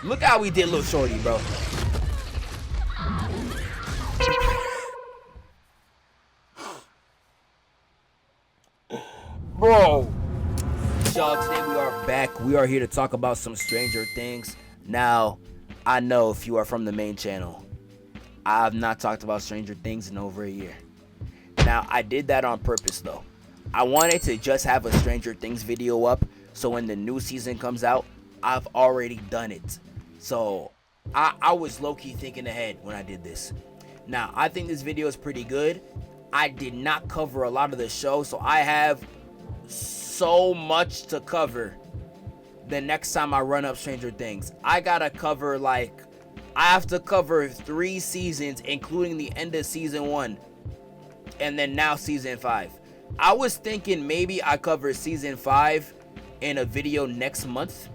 Look how we did little shorty, bro. Bro. Y'all, today we are back. We are here to talk about some Stranger Things. Now, I know if you are from the main channel, I have not talked about Stranger Things in over a year. Now, I did that on purpose though. I wanted to just have a Stranger Things video up, so when the new season comes out, I've already done it. So, I was low-key thinking ahead when I did this. Now, I think this video is pretty good. I did not cover a lot of the show, so I have so much to cover the next time I run up Stranger Things. I gotta cover, I have to cover 3 seasons, including the end of season 1. And then now season 5. I was thinking maybe I cover season 5 in a video next month.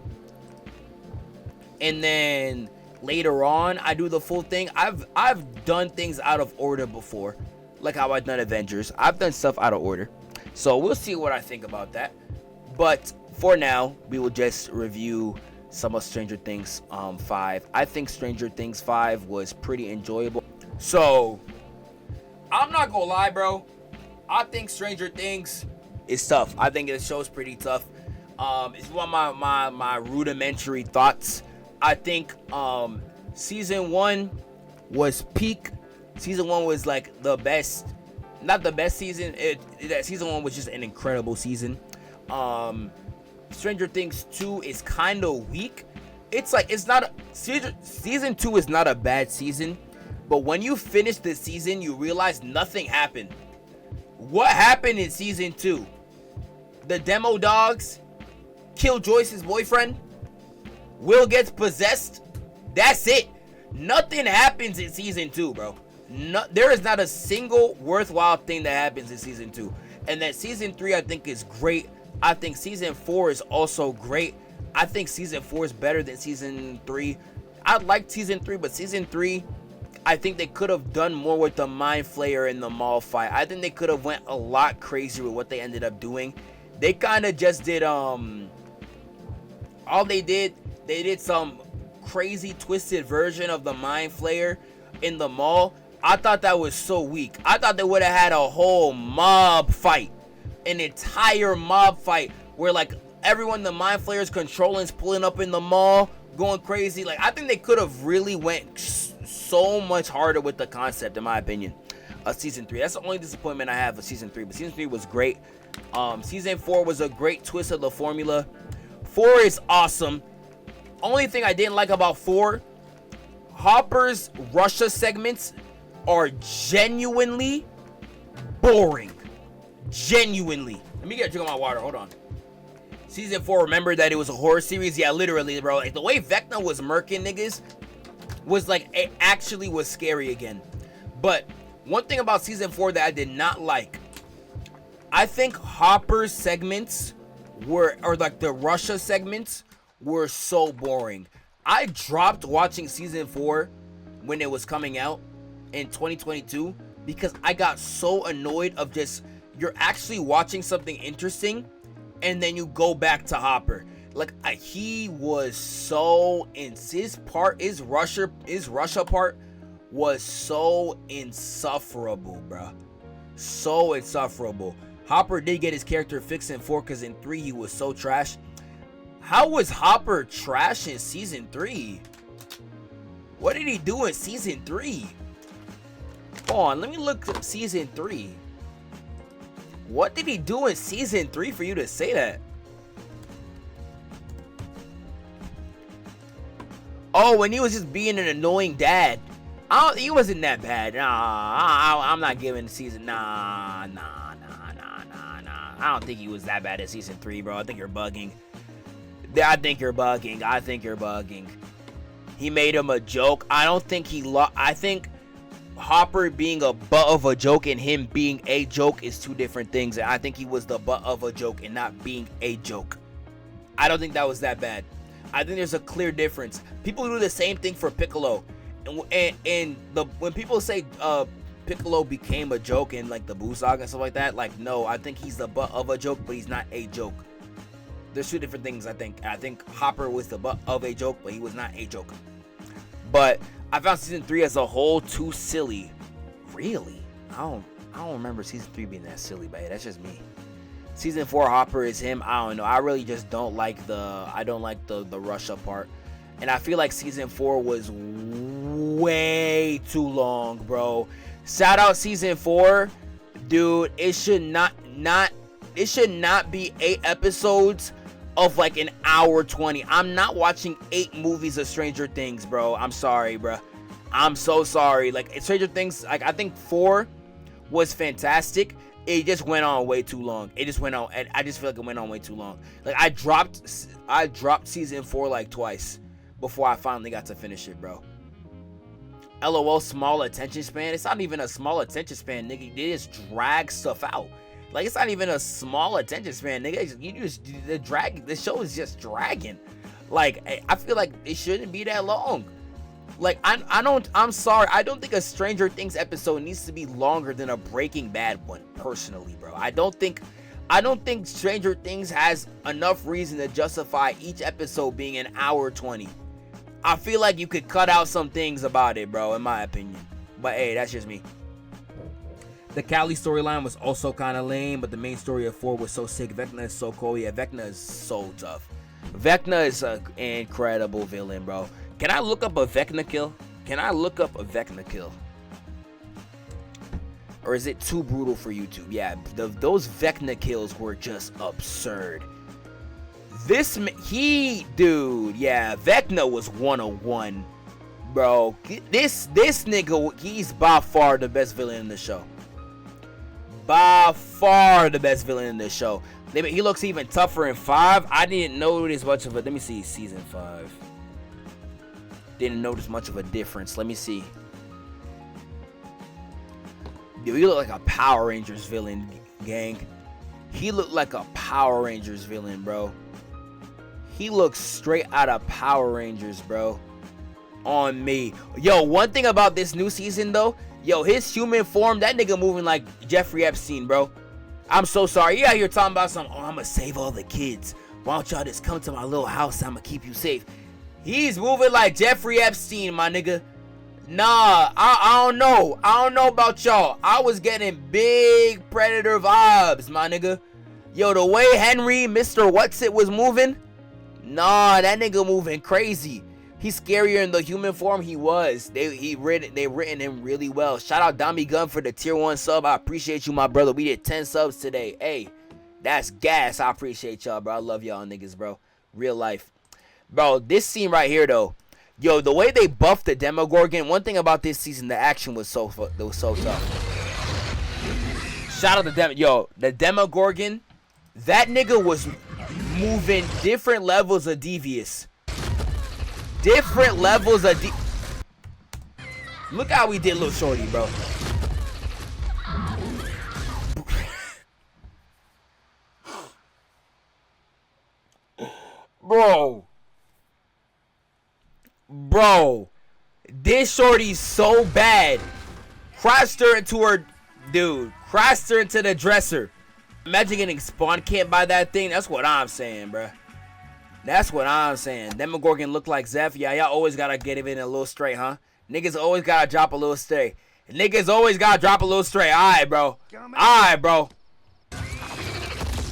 And then later on, I do the full thing. I've done things out of order before. Like how I've done Avengers. I've done stuff out of order. So we'll see what I think about that. But for now, we will just review some of Stranger Things 5. I think Stranger Things 5 was pretty enjoyable. So, I'm not gonna lie, bro. I think Stranger Things is tough. I think the show's pretty tough. It's one of my rudimentary thoughts. I think season 1 was peak. Season 1 was like the best, not the best season. That season 1 was just an incredible season. Stranger Things 2 is kind of weak. It's not season 2 is not a bad season, but when you finish the season, you realize nothing happened. What happened in season 2? The demo dogs kill Joyce's boyfriend. Will gets possessed. That's it. Nothing happens in season 2, bro. There is not a single worthwhile thing that happens in season 2. And that season 3 I think is great. I think season 4 is also great. I think season 4 is better than season 3. I liked season 3, but season 3, I think they could have done more with the Mind Flayer and the mall fight. I think they could have went a lot crazier with what they ended up doing. They kind of just did, all they did some crazy twisted version of the Mind Flayer in the mall. I thought that was so weak. I thought they would have had a whole mob fight. An entire mob fight where everyone the Mind Flayer's controlling is pulling up in the mall, going crazy. I think they could have really went so much harder with the concept, in my opinion, of season 3. That's the only disappointment I have of season 3. But season 3 was great. Season 4 was a great twist of the formula. 4 is awesome. Only thing I didn't like about 4, Hopper's Russia segments are genuinely boring. Genuinely. Let me get a drink of my water. Hold on. Season 4, remember that it was a horror series? Yeah, literally, bro. The way Vecna was murking niggas was it actually was scary again. But one thing about season 4 that I did not like, I think Hopper's segments the Russia segments were so boring. I dropped watching season 4 when it was coming out in 2022 because I got so annoyed of just, you're actually watching something interesting and then you go back to Hopper. He was so his Russia part was so insufferable, bro. So insufferable. Hopper did get his character fixed in 4 because in 3 he was so trash. How was Hopper trash in season 3? What did he do in season 3? Hold on, let me look at season 3. What did he do in season 3 for you to say that? Oh, when he was just being an annoying dad. He wasn't that bad. Nah, I'm not giving season. Nah. I don't think he was that bad in season 3, bro. I think you're bugging. I think you're bugging. He made him a joke. I don't think I think Hopper being a butt of a joke and him being a joke is 2 different things. And I think he was the butt of a joke and not being a joke. I don't think that was that bad. I think there's a clear difference. People do the same thing for Piccolo. And when people say Piccolo became a joke in the Boo Saga and stuff like that, no, I think he's the butt of a joke, but he's not a joke. There's two different things, I think. I think Hopper was the butt of a joke, but he was not a joke. But I found season 3 as a whole too silly. Really? I don't remember season 3 being that silly, but hey, that's just me. Season 4 Hopper is him. I don't know. I really just don't like the Russia part. And I feel like season 4 was way too long, bro. Shout out season 4. Dude, it should not be 8 episodes of like an hour 20. I'm not watching 8 movies of Stranger Things, bro. I'm sorry, bro. I'm so sorry. Like, Stranger Things, like, I think 4 was fantastic. It just went on way too long. It just went on, and I just feel like it went on way too long. Like, I dropped season 4 like twice before I finally got to finish it, bro. LOL, small attention span. It's not even a small attention span, nigga. They just drag stuff out. Like, it's not even a small attention span, nigga. The show is just dragging. Like, I feel like it shouldn't be that long. Like, I'm sorry. I don't think a Stranger Things episode needs to be longer than a Breaking Bad one, personally, bro. I don't think Stranger Things has enough reason to justify each episode being an hour 20. I feel like you could cut out some things about it, bro, in my opinion. But hey, that's just me. The Callie storyline was also kind of lame, but the main story of 4 was so sick. Vecna is so cool. Yeah, Vecna is so tough. Vecna is an incredible villain, bro. Can I look up a Vecna kill? Or is it too brutal for YouTube? Yeah, those Vecna kills were just absurd. Dude, yeah, Vecna was 101, bro. This nigga, he's by far the best villain in the show. By far the best villain in the show. He looks even tougher in 5. I didn't notice much of a. Let me see, season 5. Didn't notice much of a difference. Let me see. Dude, he looked like a Power Rangers villain, gang. He looked like a Power Rangers villain, bro. He looks straight out of Power Rangers, bro. On me. Yo, one thing about this new season, though. Yo, his human form, that nigga moving like Jeffrey Epstein, bro. I'm so sorry. Yeah, you're talking about I'm gonna save all the kids. Why don't y'all just come to my little house? I'm gonna keep you safe. He's moving like Jeffrey Epstein, my nigga. Nah, I don't know. I don't know about y'all. I was getting big Predator vibes, my nigga. Yo, the way Henry, Mr. What's-It was moving. Nah, that nigga moving crazy. He's scarier in the human form he was. They written him really well. Shout out Dami Gun for the tier 1 sub. I appreciate you, my brother. We did 10 subs today. Hey, that's gas. I appreciate y'all, bro. I love y'all niggas, bro. Real life. Bro, this scene right here, though. Yo, the way they buffed the Demogorgon. One thing about this season, the action was so tough. Shout out to the Demogorgon. That nigga was moving different levels of devious. Look how we did Lil Shorty, bro. Bro. This Shorty's so bad. Crashed her into the dresser. Imagine getting spawn camped by that thing. That's what I'm saying, bro. That's what I'm saying. Demogorgon look like Zeph. Yeah, y'all always gotta get it in a little straight, huh? Niggas always gotta drop a little straight. Alright, bro.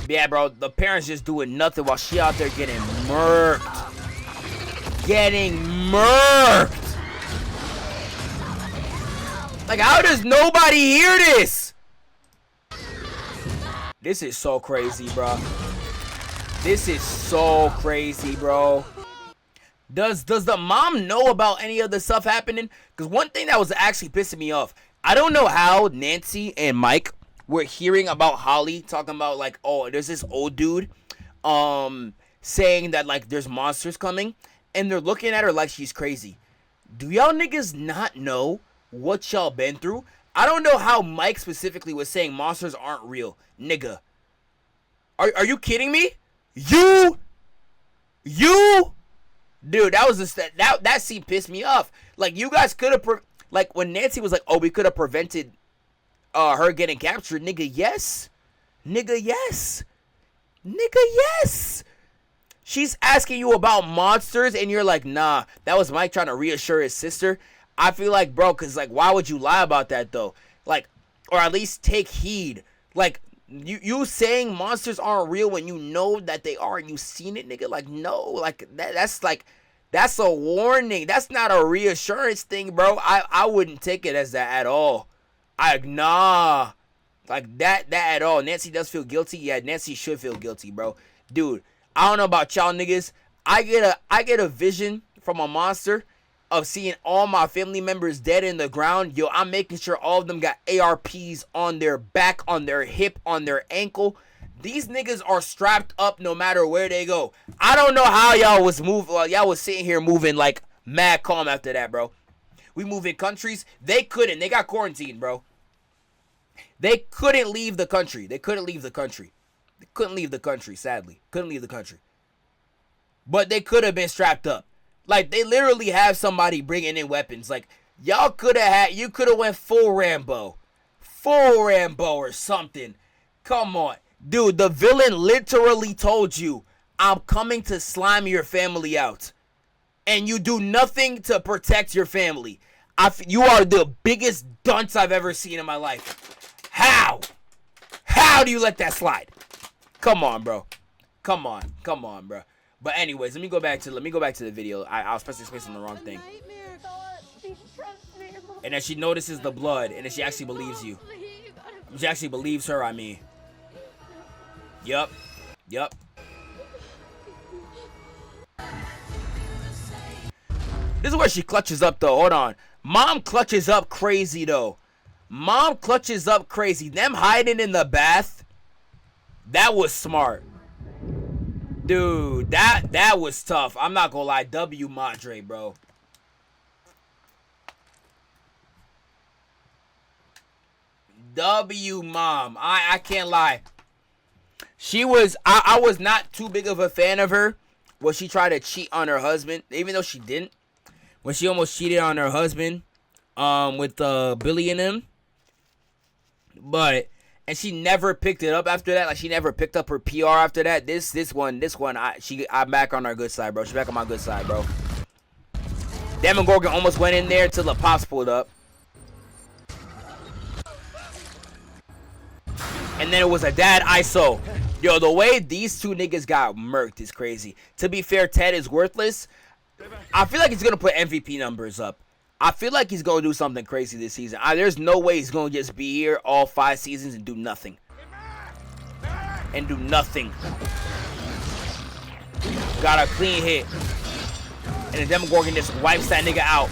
Yeah, bro. The parents just doing nothing while she out there getting murked. Like, how does nobody hear this? This is so crazy, bro. Does the mom know about any of the stuff happening? Because one thing that was actually pissing me off, I don't know how Nancy and Mike were hearing about Holly talking about, like, oh, there's this old dude saying that, like, there's monsters coming, and they're looking at her like she's crazy. Do y'all niggas not know what y'all been through? I don't know how Mike specifically was saying monsters aren't real. Nigga. Are you kidding me? You? Dude, that scene pissed me off. Like, you guys could have, like, when Nancy was like, oh, we could have prevented her getting captured. Nigga, yes. She's asking you about monsters, and you're like, nah, that was Mike trying to reassure his sister. I feel like, bro, because, like, why would you lie about that, though? Like, or at least take heed. Like, you saying monsters aren't real when you know that they are and you seen it, nigga. Like, no. Like, that's a warning. That's not a reassurance thing, bro. I wouldn't take it as that at all. Nah. Like, that at all. Nancy does feel guilty. Yeah, Nancy should feel guilty, bro. Dude, I don't know about y'all niggas. I get a vision from a monster of seeing all my family members dead in the ground. Yo, I'm making sure all of them got ARPs on their back, on their hip, on their ankle. These niggas are strapped up no matter where they go. I don't know how y'all was y'all was sitting here moving like mad calm after that, bro. We move in countries. They couldn't. They got quarantined, bro. They couldn't leave the country. They couldn't leave the country. They couldn't leave the country, sadly. Couldn't leave the country. But they could have been strapped up. Like, they literally have somebody bringing in weapons. Like, y'all could have you could have went full Rambo. Full Rambo or something. Come on. Dude, the villain literally told you, I'm coming to slime your family out. And you do nothing to protect your family. You are the biggest dunce I've ever seen in my life. How? How do you let that slide? Come on, bro. Come on, bro. But anyways, let me go back to the video. I was pressing space on the wrong thing. And then she notices the blood, and then she actually believes you. She actually believes her, I mean. Yup. This is where she clutches up, though. Hold on. Mom clutches up crazy, though. Mom clutches up crazy. Them hiding in the bath, that was smart. Dude, that was tough. I'm not gonna lie. W Madre, bro. W Mom. I can't lie. She was... I was not too big of a fan of her when she tried to cheat on her husband. Even though she didn't. When she almost cheated on her husband. With Billy and him. But... And she never picked it up after that. Like, she never picked up her PR after that. This one, I'm back on our good side, bro. She's back on my good side, bro. Demogorgon almost went in there until the pops pulled up. And then it was a dad ISO. Yo, the way these two niggas got murked is crazy. To be fair, Ted is worthless. I feel like he's going to put MVP numbers up. I feel like he's going to do something crazy this season. There's no way he's going to just be here all 5 seasons and do nothing. Got a clean hit. And the Demogorgon just wipes that nigga out.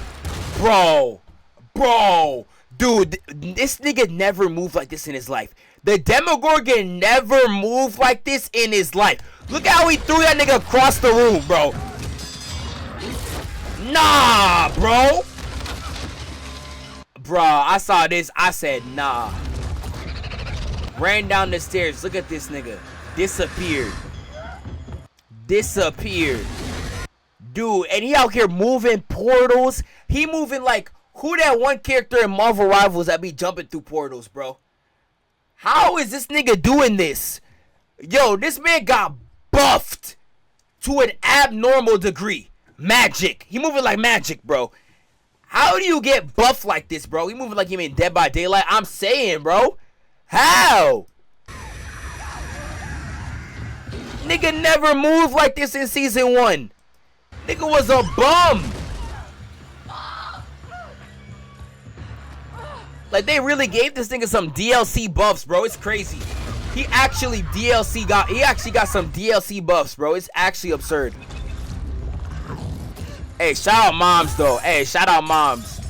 Bro. Dude, this nigga never moved like this in his life. The Demogorgon never moved like this in his life. Look how he threw that nigga across the room, bro. Nah, bro. Bruh, I saw this. I said, nah. Ran down the stairs. Look at this nigga. Disappeared. Dude, and he out here moving portals. He moving like, who that one character in Marvel Rivals that be jumping through portals, bro? How is this nigga doing this? Yo, this man got buffed to an abnormal degree. Magic. He moving like magic, bro. How do you get buffed like this, bro? He moving like you mean Dead by Daylight. I'm saying, bro. How? Nigga never moved like this in season 1. Nigga was a bum. Like, they really gave this nigga some DLC buffs, bro. It's crazy. He actually got some DLC buffs, bro. It's actually absurd. Hey, shout out moms, though. Hey, shout out moms.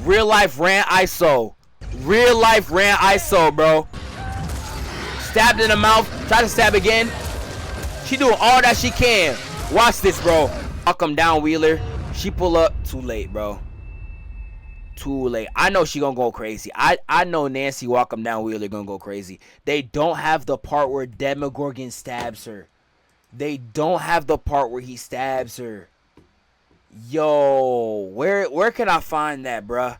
Real life ran ISO. Bro. Stabbed in the mouth. Try to stab again. She doing all that she can. Watch this, bro. I'll come down, Wheeler. She pull up. Too late, bro. Too late. I know she gonna go crazy. I know Nancy walk him down, Wheeler gonna go crazy. They don't have the part where Demogorgon stabs her. They don't have the part where he stabs her. Yo, where can I find that, bruh?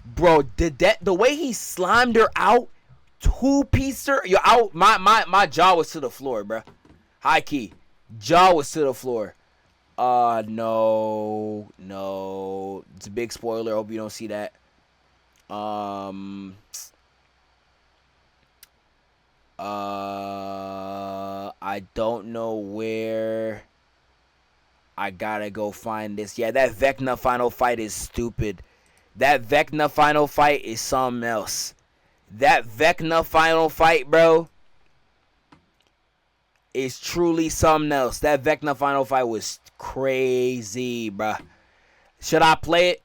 Bro, the way he slimed her out, 2-piece her, yo, my jaw was to the floor, bruh. High key. Jaw was to the floor. No. It's a big spoiler. Hope you don't see that. I don't know where I gotta go find this. Yeah, that Vecna final fight is stupid. That Vecna final fight is something else. That Vecna final fight, bro, is truly something else. That Vecna final fight was crazy, bro. Should I play it?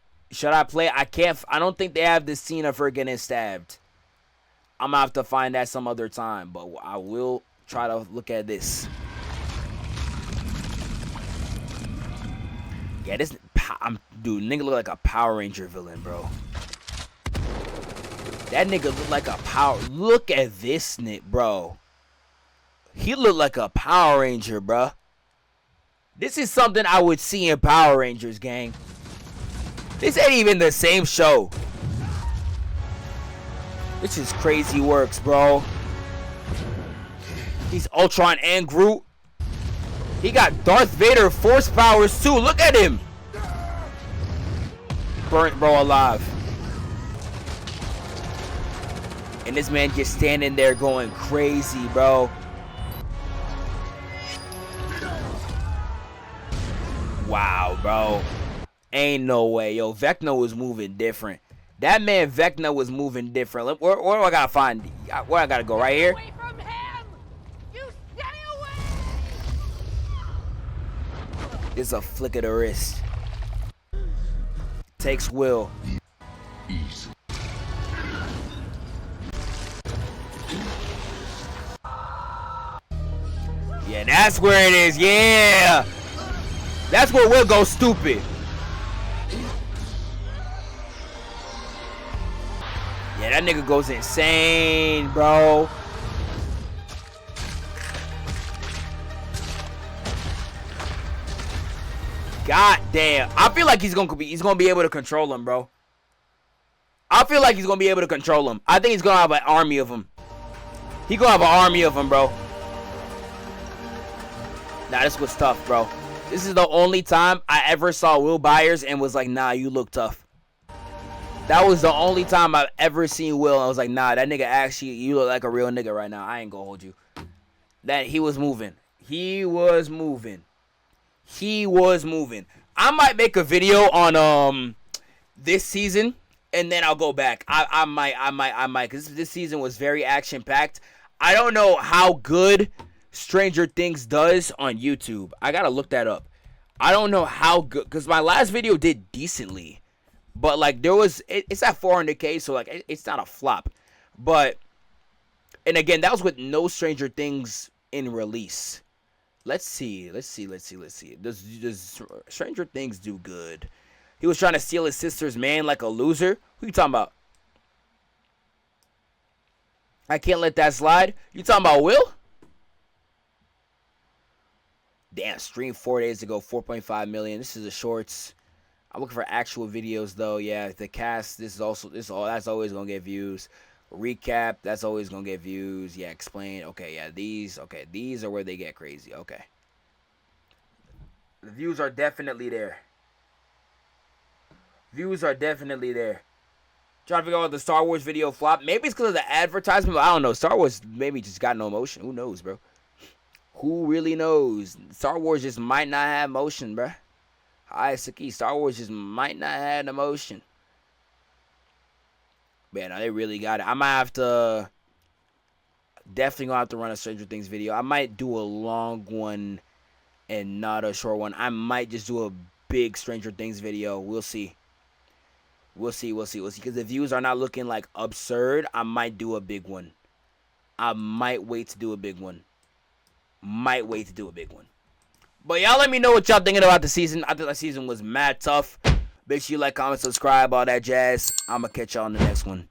I can't. I don't think they have this scene of her getting stabbed. I'm gonna have to find that some other time, but I will try to look at this. Yeah, this dude, nigga look like a Power Ranger villain, bro. That nigga look like a power. Look at this nigga, bro. He look like a Power Ranger, bro. This is something I would see in Power Rangers, gang. This ain't even the same show. This is crazy works, bro. He's Ultron and Groot. He got Darth Vader force powers too. Look at him. Burnt bro alive. And this man just standing there going crazy, bro. Wow, bro. Ain't no way. Yo, Vecna was moving different. That man Vecna was moving different. Where do I gotta find? Where I gotta go? Right here? Away from him! You stay away! It's a flick of the wrist. Takes will. Yeah, that's where it is. Yeah. That's where we'll go stupid. Yeah, that nigga goes insane, bro. God damn. I feel like he's gonna be able to control him, bro. I feel like he's gonna be able to control him. I think he's gonna have an army of him. He gonna have an army of him, bro. Nah, this was tough, bro. This is the only time I ever saw Will Byers and was like, nah, you look tough. That was the only time I've ever seen Will. I was like, nah, that nigga actually, you look like a real nigga right now. I ain't gonna hold you. That he was moving. He was moving. He was moving. I might make a video on this season, and then I'll go back. I might, because this season was very action-packed. I don't know how good Stranger Things does on YouTube. I gotta look that up. I don't know how good, because my last video did decently. But, like, there was, it's at 400K, so, like, it's not a flop. But, and again, that was with no Stranger Things in release. Let's see. Does Stranger Things do good? He was trying to steal his sister's man like a loser. Who you talking about? I can't let that slide. You talking about Will? Damn, streamed 4 days ago, 4.5 million. This is the shorts. I'm looking for actual videos though. Yeah, the cast. That's always gonna get views. Recap. That's always gonna get views. Yeah, explain. Okay, yeah, these. Okay, these are where they get crazy. Okay, the views are definitely there. Views are definitely there. Trying to figure out what the Star Wars video flop. Maybe it's because of the advertisement. But I don't know. Star Wars maybe just got no motion. Who knows, bro? Who really knows? Star Wars just might not have motion, bro. Hi, Saki. Star Wars just might not have the motion. Man, they really got it. I might have to... Definitely gonna have to run a Stranger Things video. I might do a long one and not a short one. I might just do a big Stranger Things video. We'll see. We'll see. Because the views are not looking, like, absurd. I might do a big one. I might wait to do a big one. But y'all let me know what y'all thinking about the season. I think the season was mad tough. Make sure you like, comment, subscribe, all that jazz. I'm going to catch y'all in the next one.